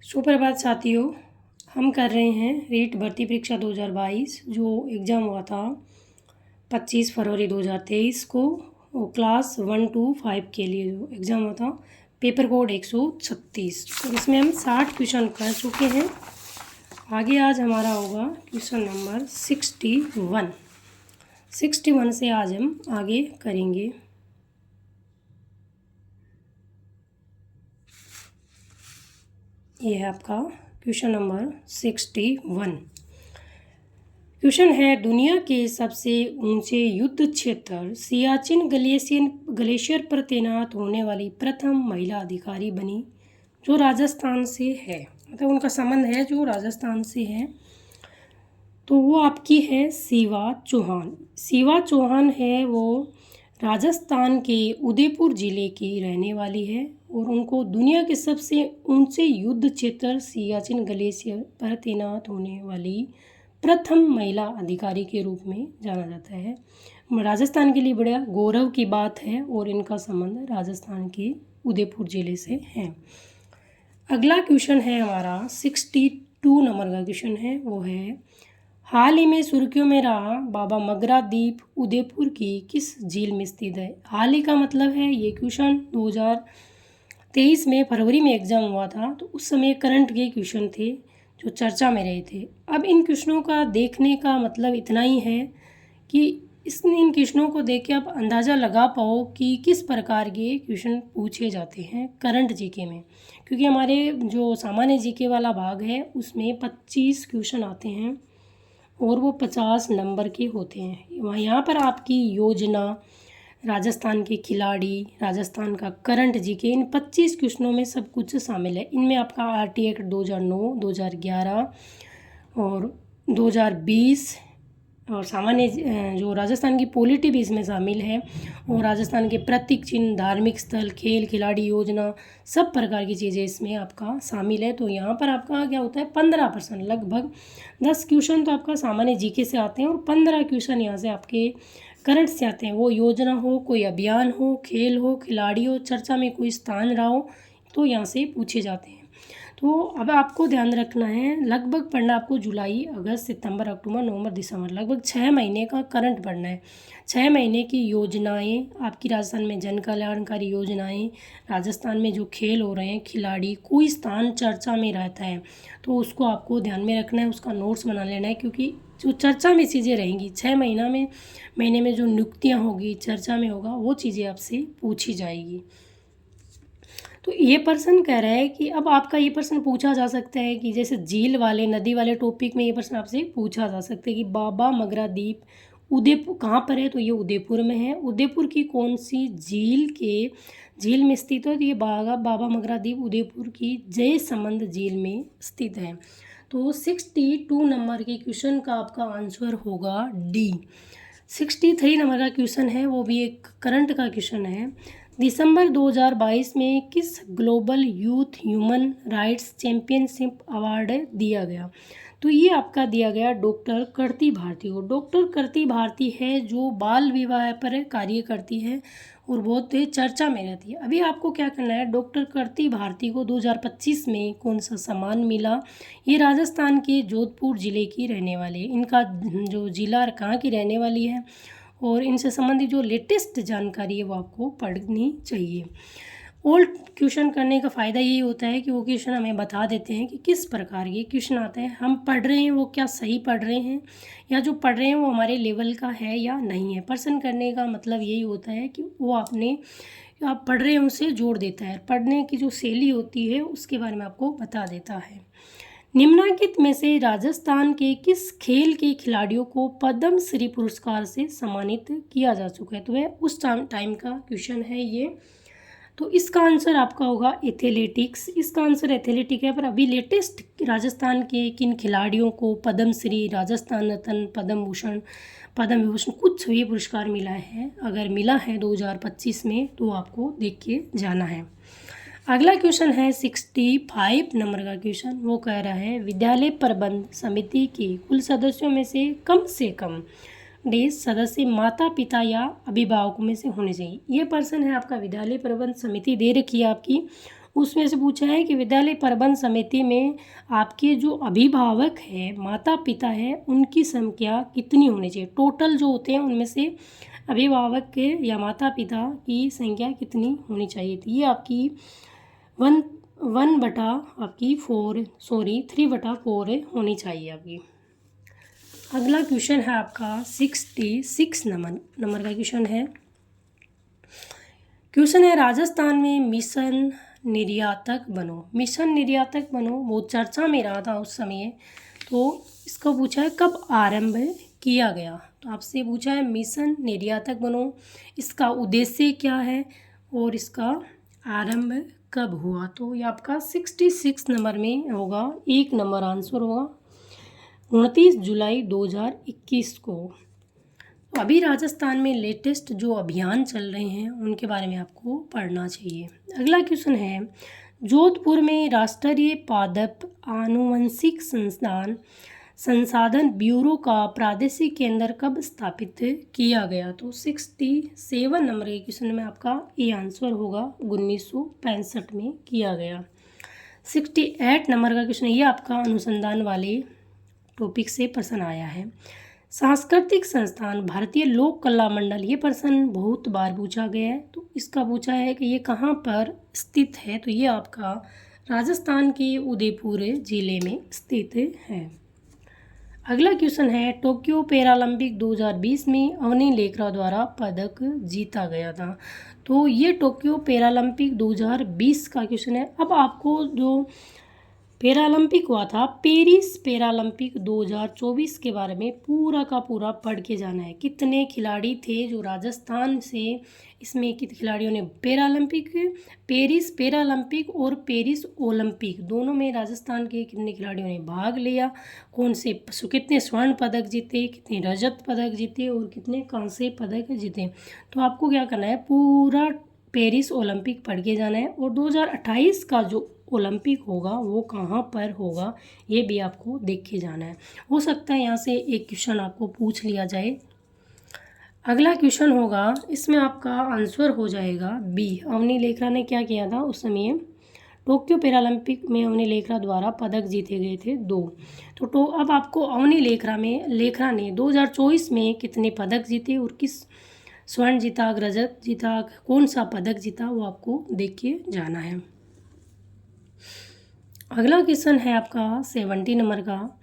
सुप्रभात साथियों। हम कर रहे हैं रीट भर्ती परीक्षा 2022 जो एग्ज़ाम हुआ था 25 फरवरी 2023 को, और क्लास 1 to 5 के लिए जो एग्ज़ाम हुआ था, पेपर कोड 136। तो इसमें हम 60 क्वेश्चन कर चुके हैं। आगे आज हमारा होगा क्वेश्चन नंबर 61 से आज हम आगे करेंगे। ये है आपका क्वेश्चन नंबर 61। क्वेश्चन है, दुनिया के सबसे ऊंचे युद्ध क्षेत्र सियाचिन ग्लेशियर पर तैनात होने वाली प्रथम महिला अधिकारी बनी, जो राजस्थान से है। मतलब उनका संबंध है जो राजस्थान से है। तो वो आपकी है शिवा चौहान। शिवा चौहान है वो राजस्थान के उदयपुर ज़िले की रहने वाली है, और उनको दुनिया के सबसे ऊंचे युद्ध क्षेत्र सियाचिन ग्लेशियर पर तैनात होने वाली प्रथम महिला अधिकारी के रूप में जाना जाता है। राजस्थान के लिए बड़ा गौरव की बात है, और इनका संबंध राजस्थान के उदयपुर ज़िले से है। अगला क्वेश्चन है हमारा 62 नंबर का क्वेश्चन है। वो है, हाल ही में सुर्खियों में रहा बाबा मगरा द्वीप उदयपुर की किस झील में स्थित है। हाल ही का मतलब है ये क्वेश्चन 2023 में फरवरी में एग्ज़ाम हुआ था, तो उस समय करंट के क्वेश्चन थे जो चर्चा में रहे थे। अब इन क्वेश्चनों का देखने का मतलब इतना ही है कि इन क्वेश्चनों को देख के आप अंदाज़ा लगा पाओ कि किस प्रकार के क्वेश्चन पूछे जाते हैं करंट जीके में। क्योंकि हमारे जो सामान्य जीके वाला भाग है उसमें 25 क्वेश्चन आते हैं, और वो 50 नंबर के होते हैं। यहाँ पर आपकी योजना, राजस्थान के खिलाड़ी, राजस्थान का करंट जीके, इन 25 क्वेश्चनों में सब कुछ शामिल है। इनमें आपका आरटी एक्ट 2009, 2011 और 2020 और सामान्य जो राजस्थान की पॉलिटी भी इसमें शामिल है, और राजस्थान के प्रतीक चिन्ह, धार्मिक स्थल, खेल, खिलाड़ी, योजना, सब प्रकार की चीज़ें इसमें आपका शामिल है। तो यहाँ पर आपका क्या होता है 15%, लगभग 10 क्वेश्चन तो आपका सामान्य जीके से आते हैं, और 15 क्वेश्चन यहाँ से आपके करंट से आते हैं। वो योजना हो, कोई अभियान हो, खेल हो, खिलाड़ी हो, चर्चा में कोई स्थान रहा हो, तो यहाँ से पूछे जाते हैं। तो अब आपको ध्यान रखना है, लगभग पढ़ना आपको जुलाई, अगस्त, सितंबर, अक्टूबर, नवंबर, दिसंबर, लगभग 6 महीने का करंट पढ़ना है। 6 महीने की योजनाएं आपकी राजस्थान में, जन कल्याणकारी योजनाएं, राजस्थान में जो खेल हो रहे हैं, खिलाड़ी, कोई स्थान चर्चा में रहता है तो उसको आपको ध्यान में रखना है, उसका नोट्स बना लेना है। क्योंकि जो चर्चा में चीज़ें रहेंगी 6 महीने में जो नियुक्तियाँ होगी, चर्चा में होगा, वो चीज़ें आपसे पूछी जाएगी। तो ये प्रश्न कह रहा है कि अब आपका ये प्रश्न पूछा जा सकता है कि जैसे झील वाले, नदी वाले टॉपिक में ये प्रश्न आपसे पूछा जा सकता है कि बाबा मगरा द्वीप उदयपुर कहाँ पर है, तो ये उदयपुर में है। उदयपुर की कौन सी झील में स्थित है, तो ये बाबा मगरा द्वीप उदयपुर की जयसमंद झील में स्थित है। तो 62 नंबर के क्वेश्चन का आपका आंसर होगा डी। 63 नंबर का क्वेश्चन है, वो भी एक करंट का क्वेश्चन है। दिसंबर 2022 में किस global youth human rights championship award दिया गया, तो ये आपका दिया गया डॉक्टर कर्ती भारती को। डॉक्टर कर्ती भारती है जो बाल विवाह पर कार्य करती है और बहुत चर्चा में रहती है। अभी आपको क्या करना है, डॉक्टर कर्ती भारती को 2025 में कौन सा सम्मान मिला। ये राजस्थान के जोधपुर ज़िले की रहने वाली है। इनका जो ज़िला कहाँ की रहने वाली है और इनसे संबंधित जो लेटेस्ट जानकारी है वो आपको पढ़नी चाहिए। ओल्ड क्वेश्चन करने का फ़ायदा यही होता है कि वो क्वेश्चन हमें बता देते हैं कि किस प्रकार के क्वेश्चन आते हैं, हम पढ़ रहे हैं वो क्या सही पढ़ रहे हैं, या जो पढ़ रहे हैं वो हमारे लेवल का है या नहीं है। प्रश्न करने का मतलब यही होता है कि वो आप पढ़ रहे हैं उसे जोड़ देता है, पढ़ने की जो शैली होती है उसके बारे में आपको बता देता है। निम्नलिखित में से राजस्थान के किस खेल के खिलाड़ियों को पद्म श्री पुरस्कार से सम्मानित किया जा चुका है, तो वह उस टाइम का क्वेश्चन है ये। तो इसका आंसर आपका होगा एथलेटिक्स। इसका आंसर एथलेटिक है। पर अभी लेटेस्ट राजस्थान के किन खिलाड़ियों को पद्म श्री, राजस्थान रत्न, पद्म विभूषण कुछ ये पुरस्कार मिला है, अगर मिला है 2025 में, तो आपको देख के जाना है। अगला क्वेश्चन है 65 नंबर का क्वेश्चन। वो कह रहा है, विद्यालय प्रबंध समिति के कुल सदस्यों में से कम सदस्य माता पिता या अभिभावकों में से होने चाहिए। ये पर्सन है आपका, विद्यालय प्रबंध समिति दे रखी है आपकी, उसमें से पूछा है कि विद्यालय प्रबंध समिति में आपके जो अभिभावक हैं, माता पिता हैं, उनकी संख्या कितनी होनी चाहिए। टोटल जो होते हैं उनमें से अभिभावक के या माता पिता की संख्या कितनी होनी चाहिए थी। ये आपकी 3/4 होनी चाहिए आपकी। अगला क्वेश्चन है आपका 66 नंबर का क्वेश्चन है। राजस्थान में मिशन निर्यातक बनो। मिशन निर्यातक बनो बहुत चर्चा में रहा था उस समय। तो इसको पूछा है कब आरंभ किया गया। तो आपसे पूछा है मिशन निर्यातक बनो, इसका उद्देश्य क्या है और इसका आरंभ कब हुआ। तो ये आपका 66 नंबर में होगा, 1 नंबर आंसर होगा 29 जुलाई 2021 को। तो अभी राजस्थान में लेटेस्ट जो अभियान चल रहे हैं उनके बारे में आपको पढ़ना चाहिए। अगला क्वेश्चन है जोधपुर में राष्ट्रीय पादप आनुवंशिक संसाधन ब्यूरो का प्रादेशिक केंद्र कब स्थापित किया गया। तो 67 नंबर के क्वेश्चन में आपका ये आंसर होगा 1965 में किया गया। 68 नंबर का क्वेश्चन ये आपका अनुसंधान वाले टॉपिक से प्रश्न आया है। सांस्कृतिक संस्थान भारतीय लोक कला मंडल, ये प्रश्न बहुत बार पूछा गया है। तो इसका पूछा है कि ये कहाँ पर स्थित है। तो ये आपका राजस्थान के उदयपुर जिले में स्थित है। अगला क्वेश्चन है टोक्यो पैरालंपिक 2020 में अवनी लेखरा द्वारा पदक जीता गया था। तो ये टोक्यो पैरालंपिक 2020 का क्वेश्चन है। अब आपको जो पैरालंपिक हुआ था, पेरिस पैरालंपिक 2024 के बारे में पूरा का पूरा पढ़ के जाना है। कितने खिलाड़ी थे जो राजस्थान से, इसमें कितने खिलाड़ियों ने पैरालंपिक, पेरिस पैरालंपिक और पेरिस ओलंपिक दोनों में राजस्थान के कितने खिलाड़ियों ने भाग लिया, कितने स्वर्ण पदक जीते, कितने रजत पदक जीते और कितने कांस्य पदक जीते। तो आपको क्या करना है, पूरा पेरिस ओलंपिक पढ़ के जाना है। और 2028 का जो ओलंपिक होगा वो कहाँ पर होगा ये भी आपको देख के जाना है। हो सकता है यहाँ से एक क्वेश्चन आपको पूछ लिया जाए। अगला क्वेश्चन होगा, इसमें आपका आंसर हो जाएगा बी। अवनी लेखरा ने क्या किया था उस समय, टोक्यो पैरालंपिक में अवनी लेखरा द्वारा पदक जीते गए थे 2। तो अब आपको अवनी लेखरा ने 2024 में कितने पदक जीते और किस स्वर्ण जीता, रजत जीता, कौन सा पदक जीता, वो आपको देख के जाना है। अगला क्वेश्चन है आपका 70 नंबर का,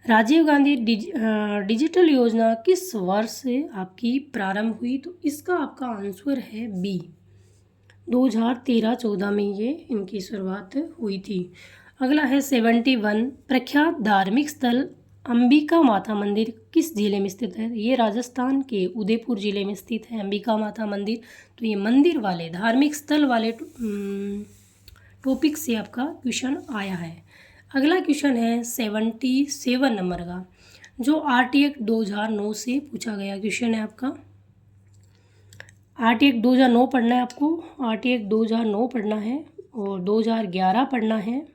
राजीव गांधी डिजिटल योजना किस वर्ष से आपकी प्रारंभ हुई। तो इसका आपका आंसर है बी, 2013-14 में ये इनकी शुरुआत हुई थी। अगला है 71, प्रख्यात धार्मिक स्थल अंबिका माता मंदिर किस जिले में स्थित है। ये राजस्थान के उदयपुर जिले में स्थित है अंबिका माता मंदिर। तो ये मंदिर वाले, धार्मिक स्थल वाले टॉपिक से आपका क्वेश्चन आया है। अगला क्वेश्चन है 77 नंबर का, जो आरटी एक्ट 2009 से पूछा गया क्वेश्चन है आपका। आरटी एक्ट 2009 पढ़ना है आपको, आरटी एक्ट 2009 पढ़ना है और 2011 पढ़ना है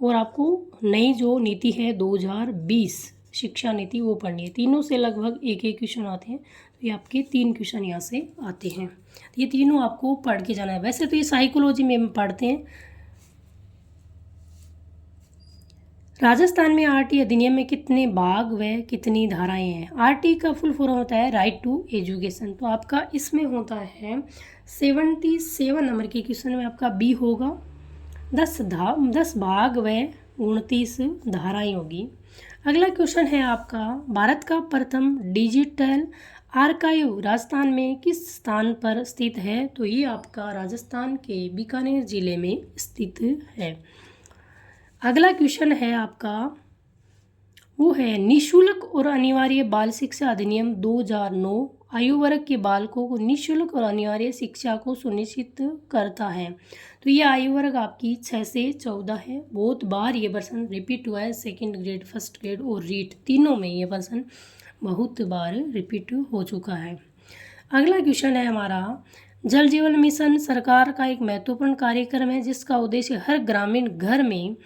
और आपको नई जो नीति है 2020 शिक्षा नीति वो पढ़नी है। तीनों से लगभग एक क्वेश्चन आते हैं। तो ये आपके 3 क्वेश्चन यहाँ से आते हैं। तो ये तीनों आपको पढ़ के जाना है। वैसे तो ये साइकोलॉजी में पढ़ते हैं। राजस्थान में आरटी अधिनियम में कितने भाग व कितनी धाराएं हैं। आरटी का फुल फॉर्म होता है राइट टू एजुकेशन। तो आपका इसमें होता है 77 नंबर के क्वेश्चन में आपका बी होगा, 10 भाग व 29 धाराएं होगी। अगला क्वेश्चन है आपका, भारत का प्रथम डिजिटल आर्काइव राजस्थान में किस स्थान पर स्थित है। तो ये आपका राजस्थान के बीकानेर जिले में स्थित है। अगला क्वेश्चन है आपका, वो है निःशुल्क और अनिवार्य बाल शिक्षा अधिनियम 2009 आयु वर्ग के बालकों को निःशुल्क और अनिवार्य शिक्षा को सुनिश्चित करता है। तो ये आयु वर्ग आपकी 6 से 14 है। बहुत बार ये प्रश्न रिपीट हुआ है, 2nd ग्रेड, 1st ग्रेड और रीट तीनों में ये प्रश्न बहुत बार रिपीट हो चुका है। अगला क्वेश्चन है हमारा, जल जीवन मिशन सरकार का एक महत्वपूर्ण कार्यक्रम है जिसका उद्देश्य हर ग्रामीण घर में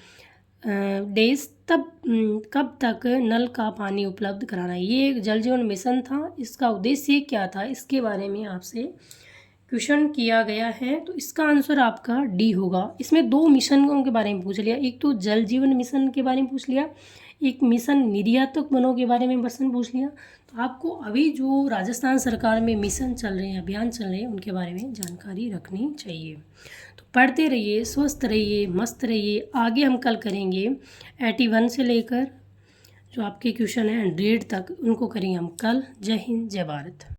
कब तक नल का पानी उपलब्ध कराना है। ये एक जल जीवन मिशन था, इसका उद्देश्य क्या था, इसके बारे में आपसे क्वेश्चन किया गया है, तो इसका आंसर आपका डी होगा। इसमें 2 मिशनों के बारे में पूछ लिया, एक तो जल जीवन मिशन के बारे में पूछ लिया, एक मिशन निर्यातक वनों के बारे में प्रश्न पूछ लिया। तो आपको अभी जो राजस्थान सरकार में मिशन चल रहे हैं, अभियान चल रहे हैं, उनके बारे में जानकारी रखनी चाहिए। तो पढ़ते रहिए, स्वस्थ रहिए, मस्त रहिए। आगे हम कल करेंगे 81 से लेकर जो आपके क्वेश्चन हैं 100 तक, उनको करेंगे हम कल। जय हिंद, जय भारत।